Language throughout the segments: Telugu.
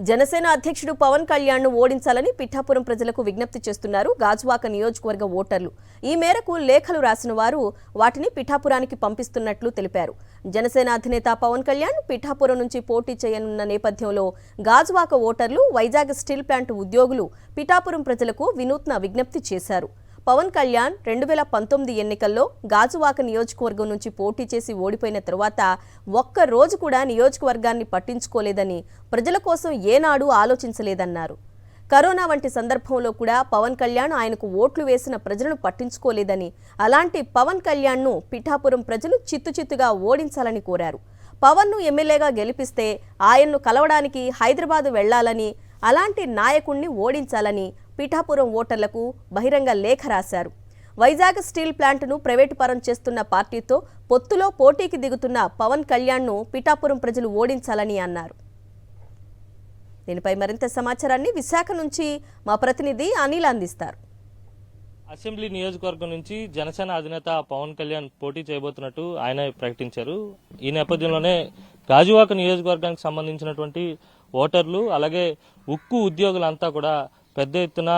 జనసేన అధ్యక్షుడు పవన్ కళ్యాణ్ ను ఓడించాలని పిఠాపురం ప్రజలకు విజ్ఞప్తి చేస్తున్నారు గాజువాక నియోజకవర్గ ఓటర్లు. ఈ మేరకు లేఖలు రాసిన వారు వాటిని పిఠాపురానికి పంపిస్తున్నట్లు తెలిపారు. జనసేన అధినేత పవన్ కళ్యాణ్ పిఠాపురం నుంచి పోటీ చేయనున్న నేపథ్యంలో గాజువాక ఓటర్లు, వైజాగ్ స్టీల్ ప్లాంట్ ఉద్యోగులు పిఠాపురం ప్రజలకు వినూత్న విజ్ఞప్తి చేశారు. పవన్ కళ్యాణ్ 2019 ఎన్నికల్లో గాజువాక నియోజకవర్గం నుంచి పోటీ చేసి ఓడిపోయిన తరువాత ఒక్క రోజు కూడా నియోజకవర్గాన్ని పట్టించుకోలేదని, ప్రజల కోసం ఏనాడు ఆలోచించలేదన్నారు. కరోనా వంటి సందర్భంలో కూడా పవన్ కళ్యాణ్ ఆయనకు ఓట్లు వేసిన ప్రజలను పట్టించుకోలేదని, అలాంటి పవన్ కళ్యాణ్ను పిఠాపురం ప్రజలు చిత్తుచిత్తుగా ఓడించాలని కోరారు. పవన్ను ఎమ్మెల్యేగా గెలిపిస్తే ఆయన్ను కలవడానికి హైదరాబాద్ వెళ్లాలని, అలాంటి నాయకుణ్ణి ఓడించాలని పిఠాపురం ఓటర్లకు బహిరంగ లేఖ రాశారు. వైజాగ్ స్టీల్ ప్లాంట్ను ప్రైవేటు పరం చేస్తున్న పార్టీతో పొత్తులో పోటీకి దిగుతున్న పవన్ కళ్యాణ్ను పిఠాపురం ప్రజలు ఓడించాలని అన్నారు. దీనిపై మరింత సమాచారాన్ని విశాఖ నుంచి మా ప్రతినిధి అనిల్ అందిస్తారు. అసెంబ్లీ నియోజకవర్గం నుంచి జనసేన అధినేత పవన్ కళ్యాణ్ పోటీ చేయబోతున్నట్టు ఆయన ప్రకటించారు. ఈ నేపథ్యంలోనే గాజువాక నియోజకవర్గానికి సంబంధించినటువంటి ఓటర్లు, అలాగే ఉక్కు ఉద్యోగులంతా కూడా పెద్ద ఎత్తున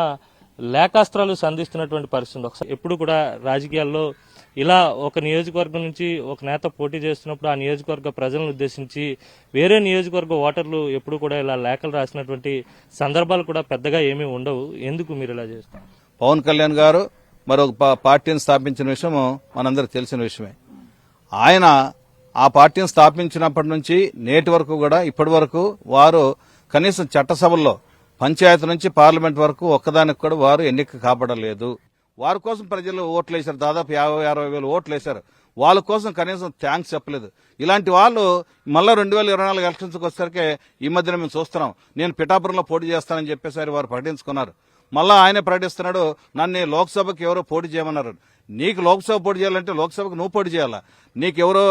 లేఖాస్త్రాలు సంధిస్తున్నటువంటి పరిస్థితి. ఒకసారి ఎప్పుడు కూడా రాజకీయాల్లో ఇలా ఒక నియోజకవర్గం నుంచి ఒక నేత పోటీ చేస్తున్నప్పుడు ఆ నియోజకవర్గ ప్రజలను ఉద్దేశించి వేరే నియోజకవర్గ ఓటర్లు ఎప్పుడు కూడా ఇలా లేఖలు రాసినటువంటి సందర్భాలు కూడా పెద్దగా ఏమీ ఉండవు. ఎందుకు మీరు ఇలా చేస్తారు? పవన్ కళ్యాణ్ గారు మరొక పార్టీని స్థాపించిన విషయం మనందరికి తెలిసిన విషయమే. ఆయన ఆ పార్టీని స్థాపించినప్పటి నుంచి నేటి వరకు కూడా ఇప్పటి వరకు వారు కనీసం చట్టసభల్లో పంచాయతీ నుంచి పార్లమెంట్ వరకు ఒక్కదానికి కూడా వారు ఎన్నిక కాపాడలేదు. వారి కోసం ప్రజలు ఓట్లు వేశారు, దాదాపు 50-60 వేలు ఓట్లు వేశారు. వాళ్ళ కోసం కనీసం థ్యాంక్స్ చెప్పలేదు. ఇలాంటి వాళ్ళు మళ్ళా 2024 ఎలక్షన్స్కి వచ్చేసరికి ఈ మధ్యన మేము చూస్తున్నాం, నేను పిఠాపురంలో పోటీ చేస్తానని చెప్పేసరి వారు ప్రకటించుకున్నారు. మళ్ళా ఆయనే ప్రకటిస్తున్నాడు, నన్ను లోక్సభకి ఎవరో పోటీ చేయమన్నారు. నీకు లోక్సభ పోటీ చేయాలంటే లోక్సభకు నువ్వు పోటీ చేయాలా? నీకెవరో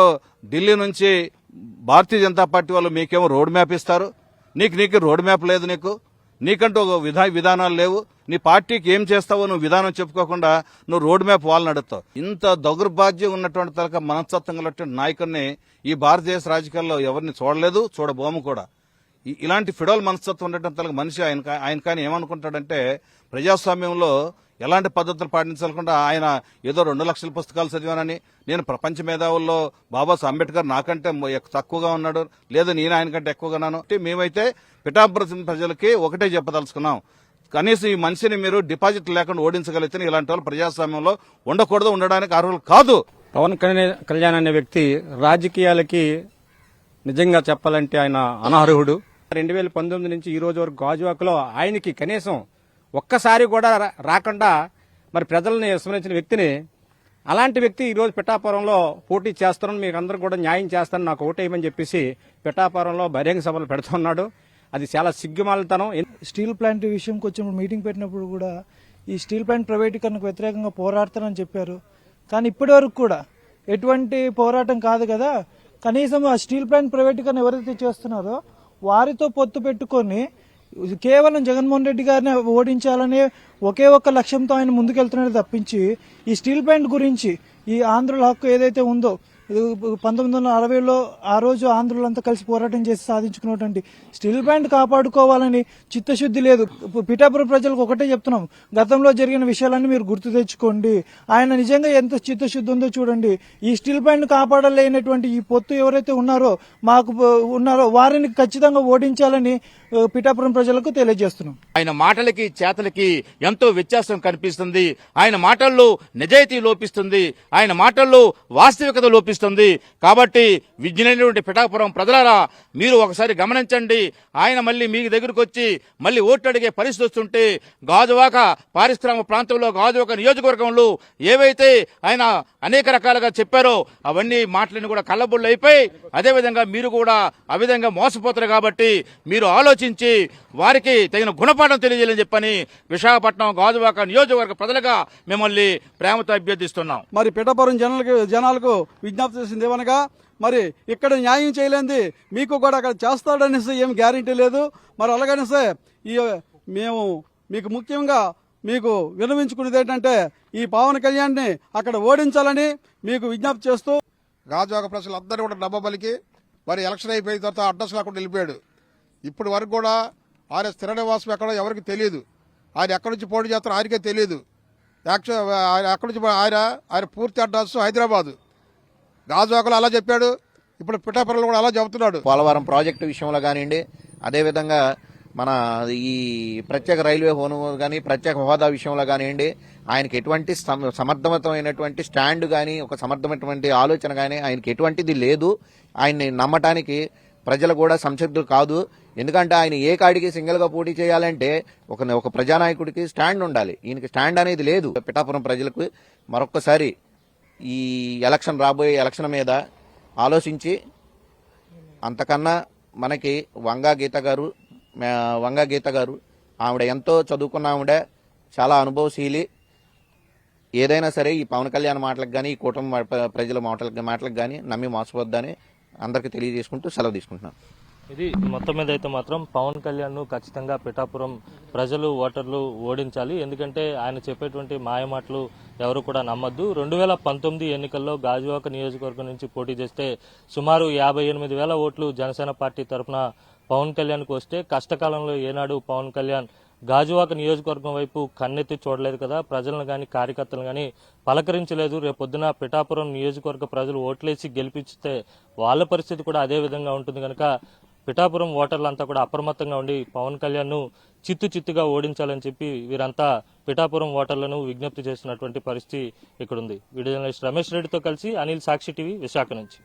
ఢిల్లీ నుంచి భారతీయ జనతా పార్టీ వాళ్ళు మీకేమో రోడ్ మ్యాప్ ఇస్తారు. నీకు రోడ్ మ్యాప్ లేదు. నీకంటూ విధానాలు లేవు. నీ పార్టీకి ఏం చేస్తావో నువ్వు విధానం చెప్పుకోకుండా నువ్వు రోడ్ మ్యాప్ వాళ్ళని నడుస్తావు. ఇంత దౌర్భాగ్యం ఉన్నటువంటి తరక మనస్తత్వం కలిగినటువంటి నాయకుడిని ఈ భారతదేశ రాజకీయాల్లో ఎవరిని చూడలేదు, చూడబోము కూడా. ఇలాంటి ఫిడోల్ మనస్తత్వం ఉండటం తలక మనిషి ఆయన కానీ ఏమనుకుంటాడంటే ప్రజాస్వామ్యంలో ఎలాంటి పద్ధతులు పాటించకుండా ఆయన ఏదో 2 లక్షల పుస్తకాలు చదివానని, నేను ప్రపంచ మేధావుల్లో బాబాసాహెబ్ అంబేద్కర్ నాకంటే తక్కువగా ఉన్నాడు, లేదా నేను ఆయన కంటే ఎక్కువగాను. మేమైతే పిఠాపురం ప్రజలకి ఒకటే చెప్పదలుచుకున్నాం, కనీసం ఈ మనిషిని మీరు డిపాజిట్ లేకుండా ఓడించగలిగితే ఇలాంటి వాళ్ళు ప్రజాస్వామ్యంలో ఉండకూడదు, ఉండడానికి అర్హులు కాదు. పవన్ కళ్యాణ్ అనే వ్యక్తి రాజకీయాలకి నిజంగా చెప్పాలంటే ఆయన అనర్హుడు. 2019 నుంచి ఈ రోజు వరకు గాజువాకలో ఆయనకి కనీసం ఒక్కసారి కూడా రాకుండా మరి ప్రజల్ని విస్మరించిన వ్యక్తిని, అలాంటి వ్యక్తి ఈ రోజు పిఠాపురంలో పోటీ చేస్తానని మీకు అందరూ కూడా న్యాయం చేస్తానని నాకు ఓటేయమని చెప్పేసి పిఠాపురంలో బహిరంగ సభలు పెడుతున్నాడు. అది చాలా సిగ్గుమాలితనం. స్టీల్ ప్లాంట్ విషయంకి వచ్చినప్పుడు మీటింగ్ పెట్టినప్పుడు కూడా ఈ స్టీల్ ప్లాంట్ ప్రైవేటీకరణకు వ్యతిరేకంగా పోరాడతానని చెప్పారు. కానీ ఇప్పటి వరకు కూడా ఎటువంటి పోరాటం కాదు కదా. కనీసం ఆ స్టీల్ ప్లాంట్ ప్రైవేటీకరణ ఎవరైతే చేస్తున్నారో వారితో పొత్తు పెట్టుకొని కేవలం జగన్మోహన్ రెడ్డి గారిని ఓడించాలనే ఒకే ఒక్క లక్ష్యంతో ఆయన ముందుకెళ్తున్నాడు తప్పించి ఈ స్టీల్ ప్లాంట్ గురించి, ఈ ఆంధ్రుల హక్కు ఏదైతే ఉందో 1960లో ఆ రోజు ఆంధ్రులంతా కలిసి పోరాటం చేసి సాధించుకున్నటువంటి స్టీల్ ప్లాంట్ కాపాడుకోవాలని చిత్తశుద్ధి లేదు. పిఠాపురం ప్రజలకు ఒకటే చెప్తున్నాం, గతంలో జరిగిన విషయాలన్నీ మీరు గుర్తు తెచ్చుకోండి. ఆయన నిజంగా ఎంత చిత్తశుద్ధి ఉందో చూడండి. ఈ స్టీల్ ప్లాంట్ కాపాడలేనటువంటి ఈ పొత్తు ఎవరైతే ఉన్నారో వారిని ఖచ్చితంగా ఓడించాలని పిఠాపురం ప్రజలకు తెలియజేస్తున్నాం. ఆయన మాటలకి చేతలకి ఎంతో వ్యత్యాసం కనిపిస్తుంది. ఆయన మాటల్లో నిజాయితీ లోపిస్తుంది. ఆయన మాటల్లో వాస్తవికత లోపిస్తుంది. కాబట్టి విజ్ఞమైనటువంటి పిఠాపురం ప్రజలారా, మీరు ఒకసారి గమనించండి. ఆయన మళ్ళీ మీ దగ్గరకు వచ్చి మళ్ళీ ఓట్లు అడిగే పరిస్థితి వస్తుంటే గాజువాక పారిశ్రామిక ప్రాంతంలో గాజువాక నియోజకవర్గంలో ఏవైతే ఆయన అనేక రకాలుగా చెప్పారో అవన్నీ మాటలను కూడా కళ్ళబుళ్ళు అయిపోయి అదేవిధంగా మీరు కూడా ఆ విధంగా మోసపోతారు. కాబట్టి మీరు ఆలోచించి వారికి తగిన గుణపాఠం తెలియజేయాలని చెప్పని విశాఖపట్నం గాజువాక నియోజకవర్గ ప్రజలుగా మిమ్మల్ని ప్రేమతో అభ్యర్థిస్తున్నాం. మరి పిఠాపురం జనాలకు విజ్ఞప్తి చేసింది ఏమనగా, మరి ఇక్కడ న్యాయం చేయలేంది మీకు కూడా అక్కడ చేస్తాడనేసి ఏం గ్యారంటీ లేదు. మరి అలాగనేసే మేము మీకు ముఖ్యంగా మీకు విన్నవించుకునేది ఏంటంటే ఈ పవన్ కళ్యాణ్ని అక్కడ ఓడించాలని మీకు విజ్ఞప్తి చేస్తూ గాజువాక ప్రజలందరూ కూడా నమ్మబలికి మరి ఎలక్షన్ అయిపోయిన తర్వాత అడ్రస్ లేకుండా వెళ్ళిపోయాడు. ఇప్పటి వరకు కూడా ఆయన స్థిర నివాసం ఎక్కడో ఎవరికి తెలియదు. ఆయన ఎక్కడి నుంచి పోటీ చేస్తారో ఆయనకే తెలియదు. ఆయన ఎక్కడి నుంచి ఆయన పూర్తి అడ్రస్ హైదరాబాదు. గాజువాకలో అలా చెప్పాడు, ఇప్పుడు పిఠాపురంలో కూడా అలా చెబుతున్నాడు. పోలవరం ప్రాజెక్టు విషయంలో కానివ్వండి, అదేవిధంగా మన ఈ ప్రత్యేక రైల్వే హోను కానీ ప్రత్యేక హోదా విషయంలో కానివ్వండి, ఆయనకి ఎటువంటి సమర్థవంతమైనటువంటి స్టాండ్ కానీ ఒక సమర్థమైనటువంటి ఆలోచన కానీ ఆయనకి ఎటువంటిది లేదు. ఆయన్ని నమ్మటానికి ప్రజలు కూడా సంసిద్ధులు కాదు. ఎందుకంటే ఆయన ఏ కాడికి సింగిల్గా పోటీ చేయాలంటే ఒక ప్రజానాయకుడికి స్టాండ్ ఉండాలి. ఈయనకి స్టాండ్ అనేది లేదు. పిఠాపురం ప్రజలకు మరొక్కసారి ఈ రాబోయే ఎలక్షన్ మీద ఆలోచించి, అంతకన్నా మనకి వంగా గీత గారు ఆవిడ ఎంతో చదువుకున్న ఆవిడ, చాలా అనుభవశీలి. ఏదైనా సరే ఈ పవన్ కళ్యాణ్ మాటలకు కానీ ఈ కూటమి ప్రజల మాటలకు కానీ నమ్మి మోసపోద్దని అందరికీ తెలియజేసుకుంటూ సెలవు తీసుకుంటున్నాను. ఇది మొత్తం మీద అయితే మాత్రం పవన్ కళ్యాణ్ ను ఖచ్చితంగా పిఠాపురం ప్రజలు ఓటర్లు ఓడించాలి. ఎందుకంటే ఆయన చెప్పేటువంటి మాయమాటలు ఎవరు కూడా నమ్మద్దు. 2019 ఎన్నికల్లో గాజువాక నియోజకవర్గం నుంచి పోటీ చేస్తే సుమారు 58,000 ఓట్లు జనసేన పార్టీ తరఫున పవన్ కళ్యాణ్ కు వస్తే, కష్టకాలంలో ఏనాడు పవన్ కళ్యాణ్ గాజువాక నియోజకవర్గం వైపు కన్నెత్తి చూడలేదు కదా, ప్రజలను కానీ కార్యకర్తలను కానీ పలకరించలేదు. రేపొద్దున పిఠాపురం నియోజకవర్గ ప్రజలు ఓట్లేసి గెలిపిస్తే వాళ్ళ పరిస్థితి కూడా అదే విధంగా ఉంటుంది. కనుక పిఠాపురం ఓటర్లంతా కూడా అప్రమత్తంగా ఉండి పవన్ కళ్యాణ్ ను చిత్తుగా ఓడించాలని చెప్పి వీరంతా పిఠాపురం ఓటర్లను విజ్ఞప్తి చేస్తున్నటువంటి పరిస్థితి ఇక్కడుంది. వీడియో జర్నలిస్ట్ రమేష్ రెడ్డితో కలిసి అనిల్, సాక్షి టీవీ, విశాఖ నుంచి.